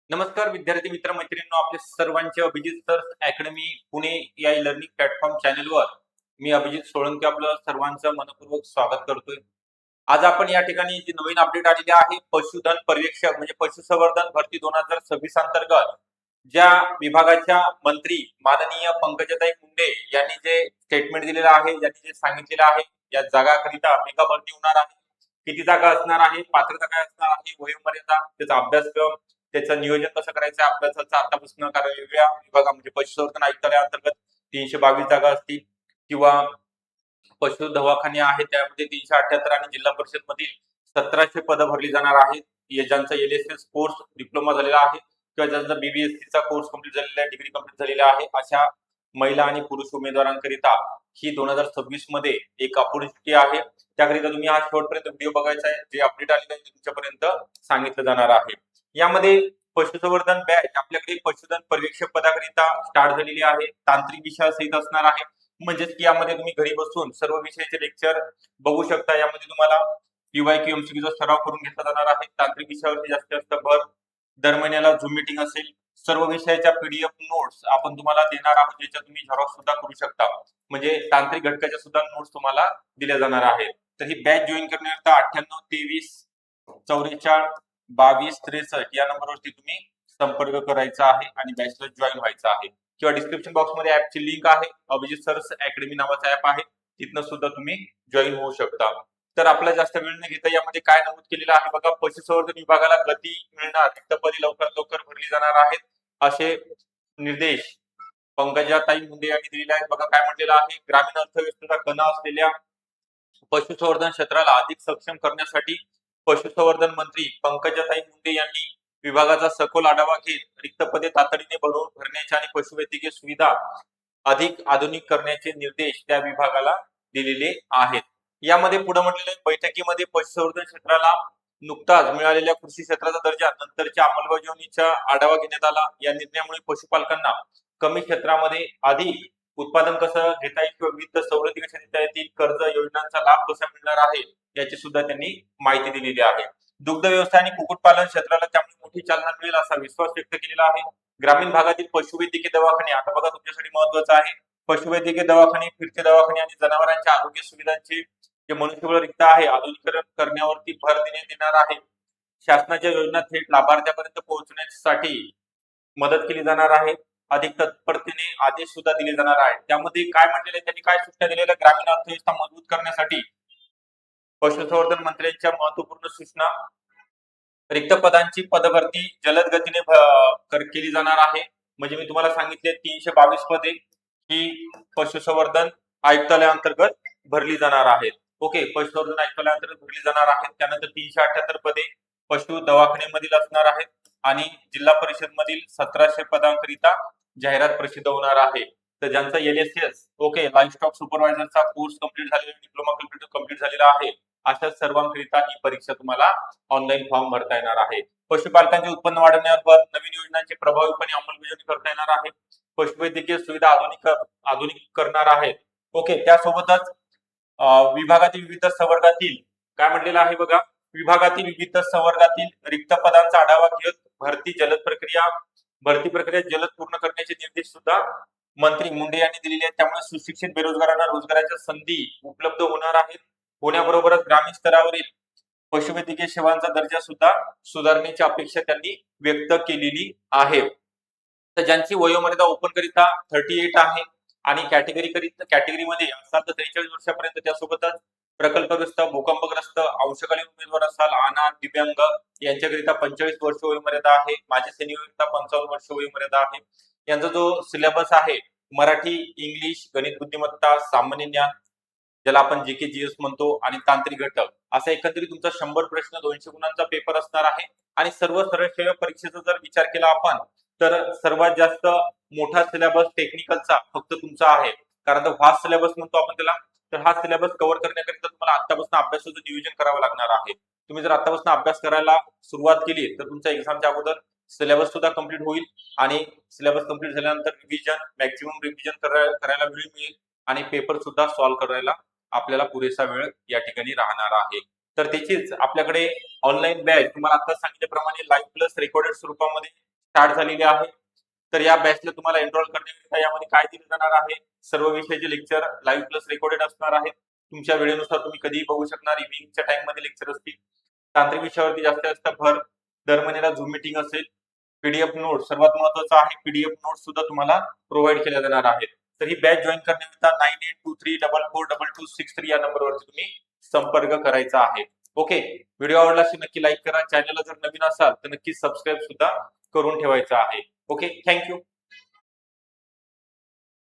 नमस्कार विद्यार्थी मित्र मैत्रिणींनो, आपले सर्वांचे अभिजित सर अकॅडमी पुणे या लर्निंग प्लॅटफॉर्म चॅनलवर मी अभिजित सोळंकी आपलं सर्वांचं मनपूर्वक स्वागत करतोय. आज आपण या ठिकाणी जी नवीन अपडेट आलेली आहे, पशुधन पर्यवेक्षक म्हणजे पशुसंवर्धन भरती 2026 अंतर्गत ज्या विभागाच्या मंत्री माननीय पंकजाताई मुंडे यांनी जे स्टेटमेंट दिलेलं आहे, यांनी जे सांगितलेलं आहे, या जागाकरिता मेगा भरती होणार आहे. किती जागा असणार आहे, पात्रता काय असणार आहे, वयोमर्यादा, त्याचा अभ्यासक्रम, त्याचं नियोजन कसं करायचं अभ्यासाचं आतापासून, कारण वेगवेगळ्या विभागा म्हणजे पशुसंवर्धन आयुक्तालयाअंतर्गत 322 जागा असतील किंवा पशु दवाखाने आहेत त्यामध्ये 378 आणि जिल्हा परिषद मधील 1700 पदं भरली जाणार आहेत. ज्यांचा LSS कोर्स डिप्लोमा झालेला आहे किंवा ज्यांचा BBSC चा कोर्स कंप्लीट झालेला आहे, डिग्री कंप्लीट झालेला आहे, अशा महिला आणि पुरुष उमेदवारांकरिता ही 2026 मध्ये एक अपॉर्च्युनिटी आहे. त्याकरिता तुम्ही हा शेवटपर्यंत व्हिडिओ बघायचा आहे. जे अपडेट आलेले आहे तुमच्यापर्यंत सांगितलं जाणार आहे. यामध्ये पशुसंवर्धन बॅच आपल्याकडे पशुधन पर्यवेक्षक पदाकरिता स्टार्ट झालेली आहे. तांत्रिक विषयासहित असणार आहे. म्हणजेच की यामध्ये तुम्ही घरी बसून सर्व विषयाचे लेक्चर बघू शकता. यामध्ये तुम्हाला PYQ MCQ चा सराव करून घेतला जाणार आहे. तांत्रिक विषयावरती जास्त भर. दर महिन्याला झूम मीटिंग असेल. सर्व विषयाच्या PDF नोट्स आपण तुम्हाला देणार आहोत, ज्याच्या तुम्ही झेरॉक्स सुद्धा करू शकता. म्हणजे तांत्रिक घटकाच्या सुद्धा नोट्स तुम्हाला दिल्या जाणार आहेत. तर ही बॅच जॉईन करण्याकरता 98 23 44 22 63 या नंबरवरती तुम्ही संपर्क करायचा आहे आणि बॅचला जॉईन व्हायचं आहे. किंवा डिस्क्रिप्शन बॉक्स मध्ये ऍपची लिंक आहे, अभिजित सर्स अकॅडमी नावाचा ऍप आहे, तिथनं सुद्धा तुम्ही जॉईन होऊ शकता. तर आपला जास्त वेळ न घेता यामध्ये काय नमूद केलेलं आहे बघा, पशुसंवर्धन विभागाला गती मिळणार, रिक्त पदे लवकरात लवकर भरली जाणार आहेत, असे निर्देश पंकजाताई मुंडे यांनी दिलेले आहेत. बघा काय म्हटलेलं आहे, ग्रामीण अर्थव्यवस्थेचा कणा असलेल्या पशुसंवर्धन क्षेत्राला अधिक सक्षम करण्यासाठी पशुसंवर्धन मंत्री पंकजाताई मुंडे यांनी विभागाचा सखोल आढावा घेत रिक्त पदे तातडीने भरण्याचे आणि पशुवैद्यकीय सुविधा अधिक आधुनिक करण्याचे निर्देश त्या विभागाला दिलेले आहेत. यामध्ये पुढे म्हटलेले बैठकीमध्ये पशुसंवर्धन क्षेत्राला नुकताच मिळालेल्या कृषी क्षेत्राचा दर्जा नंतरच्या अंमलबजावणीचा आढावा घेण्यात आला. या निर्णयामुळे पशुपालकांना कमी क्षेत्रामध्ये अधिक उत्पादन कसं घेता येईल किंवा विविध सवलती कशा देता येतील, कर्ज योजनांचा लाभ कसा मिळणार आहे, याची सुद्धा त्यांनी माहिती दिलेली आहे. दुग्ध व्यवसाय आणि कुक्कुटपालन क्षेत्राला त्यामुळे मोठी चालना मिळेल असा विश्वास व्यक्त केलेला आहे. ग्रामीण भागातील पशुवैद्यकीय दवाखाने, आता बघा तुमच्यासाठी महत्वाचं आहे, पशुवैद्यकीय दवाखाने, फिरते दवाखाने आणि जनावरांच्या आरोग्य सुविधांचे जे मनुष्यबळ रिक्त आहे आधुनिकीकरण करण्यावरती भर देण्यात येणार आहे. शासनाच्या योजना थेट लाभार्थ्यापर्यंत पोहोचण्यासाठी मदत केली जाणार आहे. अधिक तत्परतेने आदेश सुद्धा दिले जाणार आहेत. त्यामध्ये काय म्हटलेले, त्यांनी काय सूचना दिलेल्या, ग्रामीण अर्थव्यवस्था मजबूत करण्यासाठी पशुसंवर्धन मंत्र्यांच्या महत्वपूर्ण सूचना, रिक्त पदांची पदभरती जलद गतीने केली जाणार आहे. म्हणजे मी तुम्हाला सांगितले 322 पदे ही पशुसंवर्धन आयुक्तालयाअंतर्गत भरली जाणार आहेत. ओके, पशुसंवर्धन आयुक्तालयाअंतर्गत भरली जाणार आहेत. त्यानंतर 378 पदे पशु दवाखान्यामधील असणार आहेत आणि जिल्हा परिषद मधील 1700 पदांकरिता जाहिरात प्रसिद्ध होणार आहे. तर ज्यांचा LSS ओके लाईव्हस्टॉक सुपरवायझरचा कोर्स कंप्लीट झालेला, डिप्लोमा कंप्लीट झालेला आहे, अशा सर्वांकरिता ही परीक्षा तुम्हाला ऑनलाईन फॉर्म भरता येणार आहे. पशुपालकांचे उत्पन्न वाढवण्यावर नवीन योजनांची प्रभावीपणे अंमलबजावणी करता येणार आहे. पशुवैद्यकीय सुविधा आधुनिक करणार आहेत. ओके, त्यासोबतच विभागातील विविध संवर्गातील काय म्हटलेलं आहे बघा, विभागातील विविध संवर्गातील रिक्त पदांचा आढावा घेत भरती प्रक्रिया जलद पूर्ण करण्याचे निर्देश सुद्धा मंत्री मुंडे यांनी दिलेले आहेत. त्यामुळे सुशिक्षित बेरोजगारांना रोजगाराच्या संधी उपलब्ध होणार आहेत. होण्याबरोबरच ग्रामीण स्तरावरील पशुवैद्यकीय सेवांचा दर्जा सुद्धा सुधारण्याची अपेक्षा त्यांनी व्यक्त केलेली आहे. तर ज्यांची वयोमर्यादा ओपन करिता 38 आहे आणि कॅटेगरीमध्ये असाल तर 43 वर्षापर्यंत, त्यासोबतच प्रकल्पग्रस्त, भूकंपग्रस्त, अंशकालीन उमेदवार असाल, अनाथ, दिव्यांग यांच्याकरिता 45 वर्ष वयोमर्यादा आहे. माझे सैनिककरिता 55 वर्ष वयोमर्यादा आहे. यांचा जो सिलेबस आहे, मराठी, इंग्लिश, गणित बुद्धिमत्ता, सामान्य ज्ञान, ज्याला आपण GK GS म्हणतो, आणि तांत्रिक घटक, असा एकंदरीत तुमचा 100 प्रश्न 200 गुणांचा पेपर असणार आहे. आणि सर्व सरळ परीक्षेचा जर विचार केला आपण, तर सर्वात जास्त मोठा सिलेबस टेक्निकलचा फक्त तुमचा आहे, कारण व्हास्ट सिलेबस म्हणतो आपण त्याला. तर हा सिलेबस कव्हर करण्याकरिता तुम्हाला आतापासून अभ्यासाचं नियोजन करावं लागणार आहे. तुम्ही जर आतापासून अभ्यास करायला सुरुवात केली तर तुमच्या एक्झामच्या अगोदर सिलेबस सुद्धा कंप्लीट होईल आणि सिलेबस कंप्लीट झाल्यानंतर मॅक्झिमम रिव्हिजन करायला वेळ मिळेल आणि पेपर सुद्धा सॉल्व्ह करायला आपल्याला पुरेसा वेळ या ठिकाणी राहणार आहे. तर त्याचीच आपल्याकडे ऑनलाईन बॅच तुम्हाला आता सांगितल्याप्रमाणे लाईव्ह प्लस रेकॉर्डेड स्वरूपामध्ये स्टार्ट झालेली आहे. तर या बॅचला तुम्हाला एनरोल करण्याकरिता यामध्ये काय दिलं जाणार आहे, सर्व विषयाचे लेक्चर लाईव्ह प्लस रेकॉर्डेड असणार आहेत. तुमच्या वेळेनुसार तुम्ही कधीही बघू शकणार. इव्हिनिंगच्या टाइम मध्ये लेक्चर असतील. तांत्रिक विषयावरती जास्त भर. दर महिन्याला झूम मीटिंग असेल. पीडीएफ नोट सर्वात महत्वाचं आहे, पीडीएफ नोट सुद्धा तुम्हाला प्रोव्हाइड केल्या जाणार आहेत. तर ही बॅच जॉईन करण्याकरिता 9823444263 या नंबरवरती तुम्ही संपर्क करायचा आहे. ओके, व्हिडिओ आवडला असेल नक्की लाईक करा. चॅनलला जर नवीन असाल तर नक्की सबस्क्राईब सुद्धा करून ठेवायचा आहे. Okay, thank you.